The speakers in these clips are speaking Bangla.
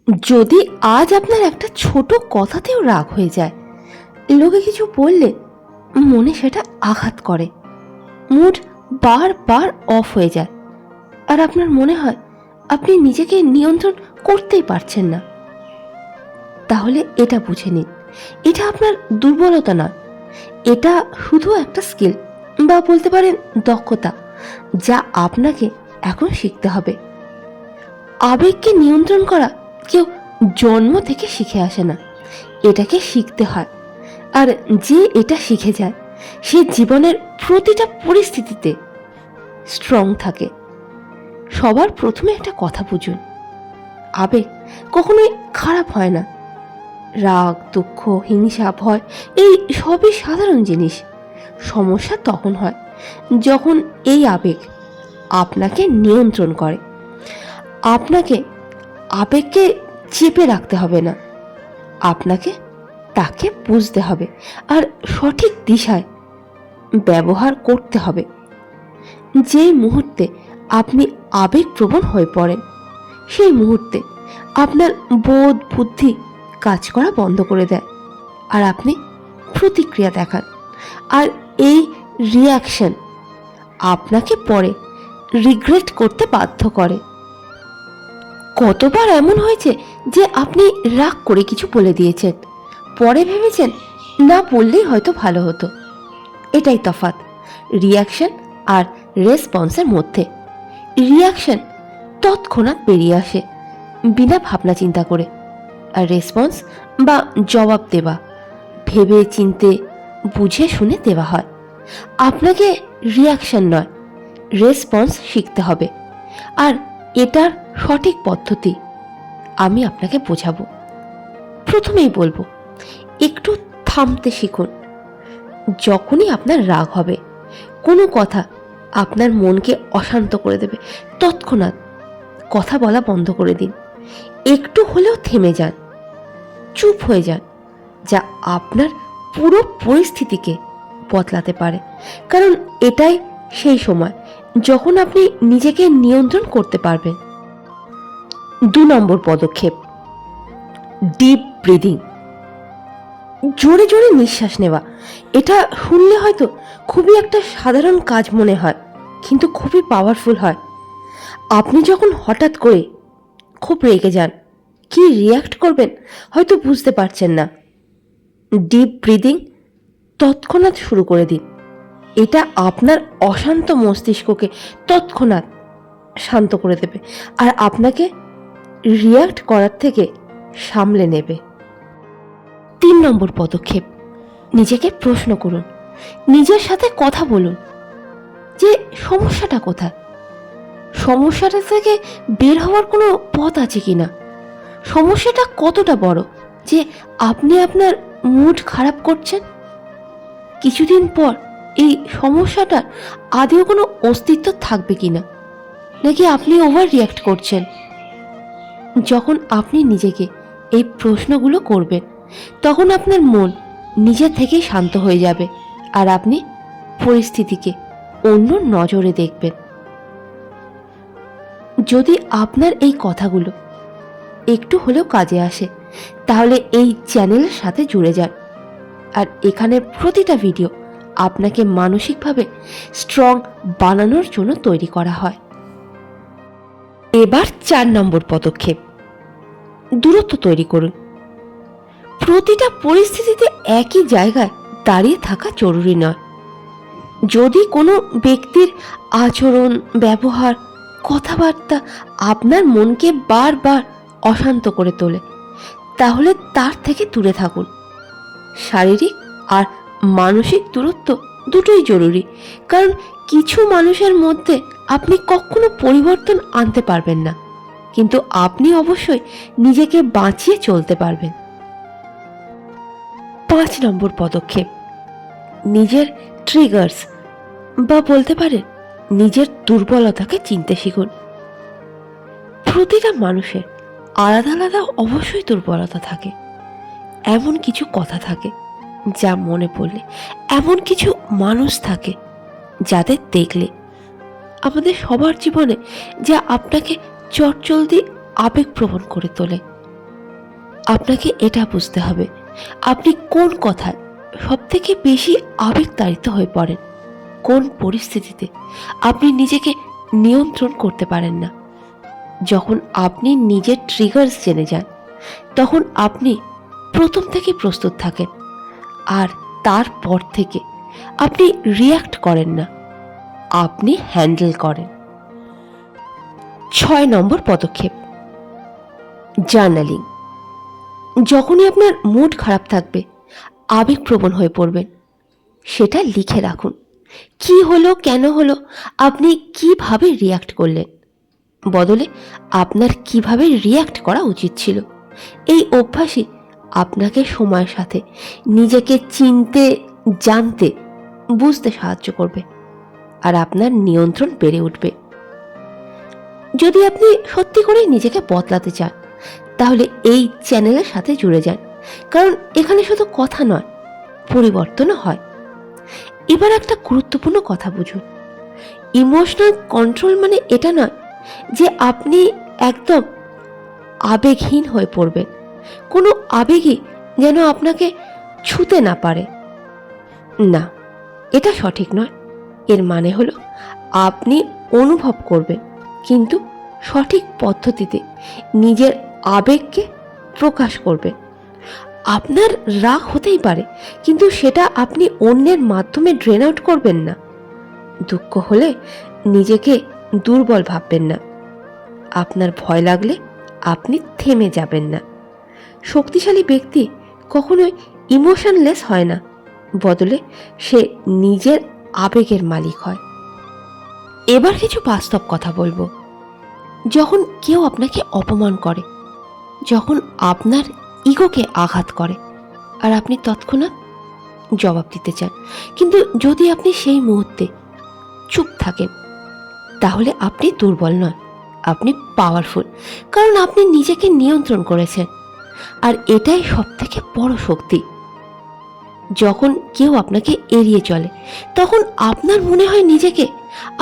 যদি আজ আপনার একটা ছোট কথাতেও রাগ হয়ে যায়, লোকে কিছু বললে মনে সেটা আঘাত করে, মুড বারবার অফ হয়ে যায়, আর আপনার মনে হয় আপনি নিজেকে নিয়ন্ত্রণ করতেই পারছেন না, তাহলে এটা বুঝে নিন, এটা আপনার দুর্বলতা নয়, এটা শুধু একটা স্কিল বা বলতে পারেন দক্ষতা, যা আপনাকে এখন শিখতে হবে। আবেগকে নিয়ন্ত্রণ করা কেউ জন্ম থেকে শিখে আসে না, এটাকে শিখতে হয়। আর যে এটা শিখে যায় সে জীবনের প্রতিটা পরিস্থিতিতে স্ট্রং থাকে। সবার প্রথমে একটা কথা বুঝুন, আবেগ কখনোই খারাপ হয় না। রাগ, দুঃখ, হিংসা, ভয় এই সবই সাধারণ জিনিস। সমস্যা তখন হয় যখন এই আবেগ আপনাকে নিয়ন্ত্রণ করে। আপনাকে আবেগকে চেপে রাখতে হবে না, আপনাকে তাকে বুঝতে হবে আর সঠিক দিশায় ব্যবহার করতে হবে। যে মুহূর্তে আপনি আবেগপ্রবণ হয়ে পড়েন, সেই মুহূর্তে আপনার বোধ বুদ্ধি কাজ করা বন্ধ করে দেয়, আর আপনি প্রতিক্রিয়া দেখান। আর এই রিয়াকশন আপনাকে পরে রিগ্রেট করতে বাধ্য করে। কতবার এমন হয়েছে যে আপনি রাগ করে কিছু বলে দিয়েছেন, পরে ভেবেছেন না বললেই হয়তো ভালো হতো। এটাই তফাৎ রিয়াকশন আর রেসপন্সের মধ্যে। রিয়াকশন তৎক্ষণাৎ বেরিয়ে আসে বিনা ভাবনা চিন্তা করে, আর রেসপন্স বা জবাব দেওয়া ভেবে চিনতে বুঝে শুনে দেওয়া হয়। আপনাকে রিয়াকশন নয়, রেসপন্স শিখতে হবে, আর এটার সঠিক পদ্ধতি আমি আপনাকে বোঝাবো। প্রথমেই বলবো, একটু থামতে শিখুন। যখনই আপনার রাগ হবে, কোনো কথা আপনার মনকে অশান্ত করে দেবে, তৎক্ষণাৎ কথা বলা বন্ধ করে দিন। একটু হলেও থেমে যান, চুপ হয়ে যান, যা আপনার পুরো পরিস্থিতিকে বদলাতে পারে। কারণ এটাই সেই সময় যখন আপনি নিজেকে নিয়ন্ত্রণ করতে পারবেন। 2 নম্বর পদক্ষেপ, ডিপ ব্রিদিং। জোরে জোরে নিঃশ্বাস নেওয়া। এটা শুনলে হয়তো খুবই একটা সাধারণ কাজ মনে হয়, কিন্তু খুবই পাওয়ারফুল হয়। আপনি যখন হঠাৎ করে খুব রেগে যান, কি রিয়াক্ট করবেন হয়তো বুঝতে পারছেন না, ডিপ ব্রিদিং তৎক্ষণাৎ শুরু করে দিন। এটা আপনার অশান্ত মস্তিষ্ককে তৎক্ষণাৎ শান্ত করে দেবে, আর আপনাকে রিয়াক্ট করার থেকে সামলে নেবে। 3 নম্বর পদক্ষেপ, নিজেকে প্রশ্ন করুন, নিজের সাথে কথা বলুন যে সমস্যাটা কোথায়, সমস্যাটা থেকে বের হওয়ার কোনো পথ আছে কিনা, সমস্যাটা কতটা বড় যে আপনি আপনার মুড খারাপ করছেন। কিছুদিন পর এই সমস্যাটার আদৌ কোনো অস্তিত্ব থাকবে কিনা, নাকি আপনি ওভার রিয়াক্ট করছেন। যখন আপনি নিজেকে এই প্রশ্নগুলো করবেন, তখন আপনার মন নিজে থেকেই শান্ত হয়ে যাবে, আর আপনি পরিস্থিতিকে অন্য নজরে দেখবেন। যদি আপনার এই কথাগুলো একটু হলেও কাজে আসে, তাহলে এই চ্যানেলের সাথে জুড়ে যান। আর এখানে প্রতিটা ভিডিও আপনাকে মানসিকভাবে স্ট্রং বানানোর জন্য তৈরি করা হয়। এবার 4 নম্বর পদক্ষেপ, দূরত্ব তৈরি করুন। প্রতিটা পরিস্থিতিতে একই জায়গায় দাঁড়িয়ে থাকা জরুরি নয়। যদি কোনো ব্যক্তির আচরণ, ব্যবহার, কথাবার্তা আপনার মনকে বারবার অশান্ত করে তোলে, তাহলে তার থেকে দূরে থাকুন। শারীরিক আর মানসিক দূরত্ব দুটোই জরুরি, কারণ কিছু মানুষের মধ্যে আপনি কখনো পরিবর্তন আনতে পারবেন না, কিন্তু আপনি অবশ্যই নিজেকে বাঁচিয়ে চলতে পারবেন। 5 নম্বর পদক্ষেপ, নিজের ট্রিগার্স বা বলতে পারেন নিজের দুর্বলতাকে চিনতে শিখুন। প্রতিটা মানুষের আলাদা আলাদা অবশ্যই দুর্বলতা থাকে। এমন কিছু কথা থাকে যা মনে পড়লে, এমন কিছু মানুষ থাকে যাদের দেখলে আমাদের সবার জীবনে যা আপনাকে চটজলদি আবেগপ্রবণ করে তোলে। আপনাকে এটা বুঝতে হবে আপনি কোন কথায় সব থেকে বেশি আবেগতাড়িত হয়ে পড়েন, কোন পরিস্থিতিতে আপনি নিজেকে নিয়ন্ত্রণ করতে পারেন না। যখন আপনি নিজের ট্রিগার্স জেনে যান তখন আপনি প্রথম থেকে প্রস্তুত থাকেন, আর তারপর থেকে আপনি রিয়্যাক্ট করেন না, আপনি হ্যান্ডেল করেন। 6 নম্বর পদক্ষেপ, জার্নালিং। যখনই আপনার মুড খারাপ থাকবে, আবেগপ্রবণ হয়ে পড়বেন, সেটা লিখে রাখুন। কি হলো, কেন হলো, আপনি কিভাবে রিয়্যাক্ট করলেন, বদলে আপনার কিভাবে রিয়্যাক্ট করা উচিত ছিল। এই অভ্যাসই আপনাকে সময়ের সাথে নিজেকে চিনতে, জানতে, বুঝতে সাহায্য করবে, আর আপনার নিয়ন্ত্রণ বেড়ে উঠবে। যদি আপনি সত্যি করেই নিজেকে বদলাতে চান তাহলে এই চ্যানেলের সাথে জুড়ে যান, কারণ এখানে শুধু কথা নয়, পরিবর্তনও হয়। এবার একটা গুরুত্বপূর্ণ কথা বুঝুন, ইমোশনাল কন্ট্রোল মানে এটা নয় যে আপনি একদম আবেগহীন হয়ে পড়বেন, কোনো আবেগই যেন আপনাকে ছুঁতে না পারে। না, এটা সঠিক নয়। এর মানে হলো আপনি অনুভব করবেন, কিন্তু সঠিক পদ্ধতিতে নিজের আবেগকে প্রকাশ করবেন। আপনার রাগ হতেই পারে, কিন্তু সেটা আপনি অন্যের মাধ্যমে ড্রেন আউট করবেন না। দুঃখ হলে নিজেকে দুর্বল ভাববেন না। আপনার ভয় লাগলে আপনি থেমে যাবেন না। শক্তিশালী ব্যক্তি কখনোই ইমোশনলেস হয় না, বদলে সে নিজের আবেগের মালিক হয়। এবার কিছু বাস্তব কথা বলবো। যখন কেউ আপনাকে অপমান করে, যখন আপনার ইগোকে আঘাত করে, আর আপনি তৎক্ষণাৎ জবাব দিতে চান, কিন্তু যদি আপনি সেই মুহূর্তে চুপ থাকেন, তাহলে আপনি দুর্বল নয়, আপনি পাওয়ারফুল, কারণ আপনি নিজেকে নিয়ন্ত্রণ করেছেন। আর এটাই সব থেকে বড় শক্তি। যখন কেউ আপনাকে এড়িয়ে চলে, তখন আপনার মনে হয় নিজেকে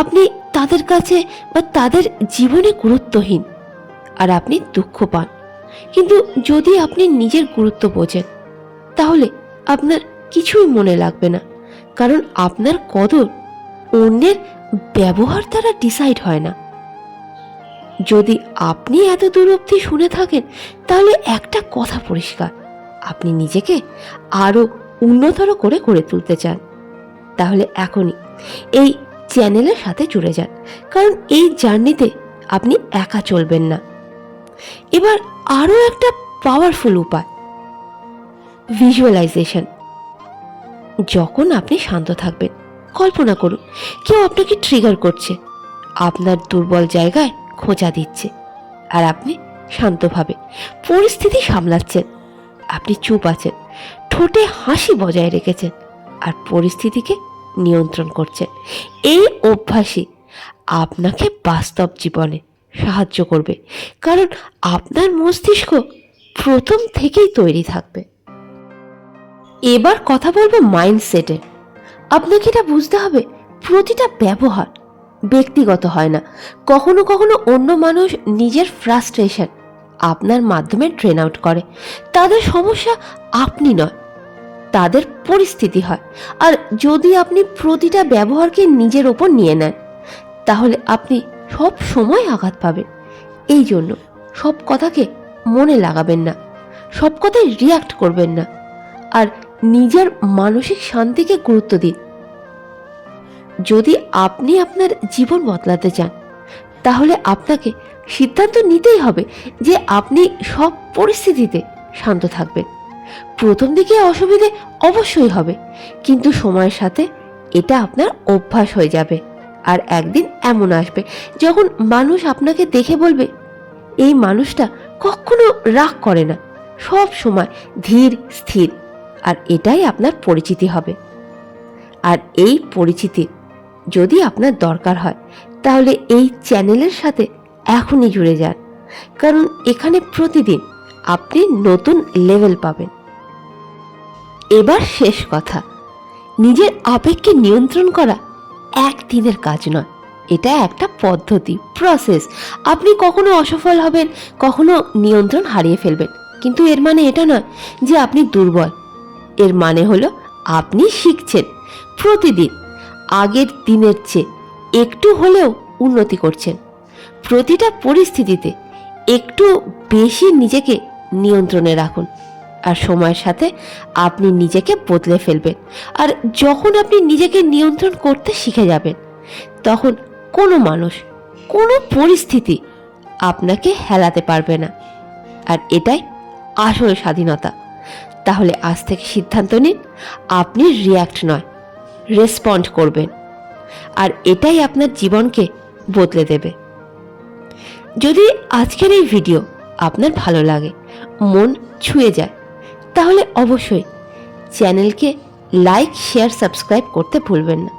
আপনি তাদের কাছে বা তাদের জীবনে গুরুত্বহীন, আর আপনি দুঃখ পান। কিন্তু যদি আপনি নিজের গুরুত্ব বোঝেন, তাহলে আপনার কিছুই মনে লাগবে না, কারণ আপনার কদর অন্যের ব্যবহার দ্বারা ডিসাইড হয় না। যদি আপনি এত দূর অবধি শুনে থাকেন, তাহলে একটা কথা পরিষ্কার, আপনি নিজেকে আরো উন্নতর করে গড়ে তুলতে চান। তাহলে এখনই এই চ্যানেলের সাথে জুড়ে যান, কারণ এই জার্নিতে আপনি একা চলবেন না। এবার আরো একটা পাওয়ারফুল উপায়, ভিজুয়ালাইজেশন। যখন আপনি শান্ত থাকবেন, কল্পনা করুন কেউ আপনাকে ট্রিগার করছে, আপনার দুর্বল জায়গায় খোঁচা দিচ্ছে, আর আপনি শান্তভাবে পরিস্থিতি সামলাচ্ছেন। আপনি চুপ আছেন, ঠোঁটে হাসি বজায় রেখেছেন, আর পরিস্থিতিকে নিয়ন্ত্রণ করছেন। এই অভ্যাসই আপনাকে বাস্তব জীবনে সাহায্য করবে, কারণ আপনার মস্তিষ্ক প্রথম থেকেই তৈরি থাকবে। এবার কথা বলবো মাইন্ডসেটে। আপনাকে এটা বুঝতে হবে, প্রতিটা ব্যবহার ব্যক্তিগত হয় না। কখনো কখনো অন্য মানুষ নিজের ফ্রাস্ট্রেশন আপনার মাধ্যমে ড্রেন আউট করে। তাদের সমস্যা আপনি নয়, তাদের পরিস্থিতি হয়। আর যদি আপনি প্রতিটা ব্যবহারকে নিজের ওপর নিয়ে নেন, তাহলে আপনি সব সময় আঘাত পাবেন। এই জন্য সব কথাকে মনে লাগাবেন না, সব কথায় রিয়্যাক্ট করবেন না, আর নিজের মানসিক শান্তিকে গুরুত্ব দিন। যদি আপনি আপনার জীবন বদলাতে চান, তাহলে আপনাকে সিদ্ধান্ত নিতেই হবে যে আপনি সব পরিস্থিতিতে শান্ত থাকবেন। প্রথম দিকে অসুবিধে অবশ্যই হবে, কিন্তু সময়ের সাথে এটা আপনার অভ্যাস হয়ে যাবে। আর একদিন এমন আসবে যখন মানুষ আপনাকে দেখে বলবে, এই মানুষটা কখনো রাগ করে না, সব সময় ধীর স্থির। আর এটাই আপনার পরিচিতি হবে। আর এই পরিচিতি যদি আপনার দরকার হয়, তাহলে এই চ্যানেলের সাথে এখনই জুড়ে যান, কারণ এখানে প্রতিদিন আপনি নতুন লেভেল পাবেন। এবার শেষ কথা, নিজের আবেগকে নিয়ন্ত্রণ করা একদিনের কাজ নয়, এটা একটা পদ্ধতি, প্রসেস। আপনি কখনো অসফল হবেন, কখনো নিয়ন্ত্রণ হারিয়ে ফেলবেন, কিন্তু এর মানে এটা নয় যে আপনি দুর্বল। এর মানে হলো আপনি শিখছেন, প্রতিদিন আগের দিনের চেয়ে একটু হলেও উন্নতি করছেন। প্রতিটা পরিস্থিতিতে একটু বেশি নিজেকে নিয়ন্ত্রণে রাখুন, আর সময়ের সাথে আপনি নিজেকে বদলে ফেলবেন। আর যখন আপনি নিজেকে নিয়ন্ত্রণ করতে শিখে যাবেন, তখন কোনো মানুষ, কোনো পরিস্থিতি আপনাকে হেলাতে পারবে না। আর এটাই আসল স্বাধীনতা। তাহলে আজ থেকে সিদ্ধান্ত নিন, আপনি রিয়্যাক্ট নয়, রেসপন্ড করবেন। আর এটাই আপনার জীবনকে বদলে দেবে। যদি আজকের এই ভিডিও আপনার ভালো লাগে, মন ছুঁয়ে যায়, তাহলে অবশ্যই চ্যানেলকে লাইক, শেয়ার, সাবস্ক্রাইব করতে ভুলবেন না।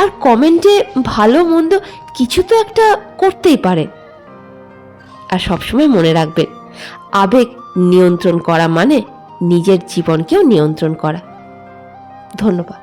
আর কমেন্টে ভালো মন্দ কিছু তো একটা করতেই পারেন। আর সবসময় মনে রাখবেন, আবেগ নিয়ন্ত্রণ করা মানে নিজের জীবনকেও নিয়ন্ত্রণ করা। ধন্যবাদ।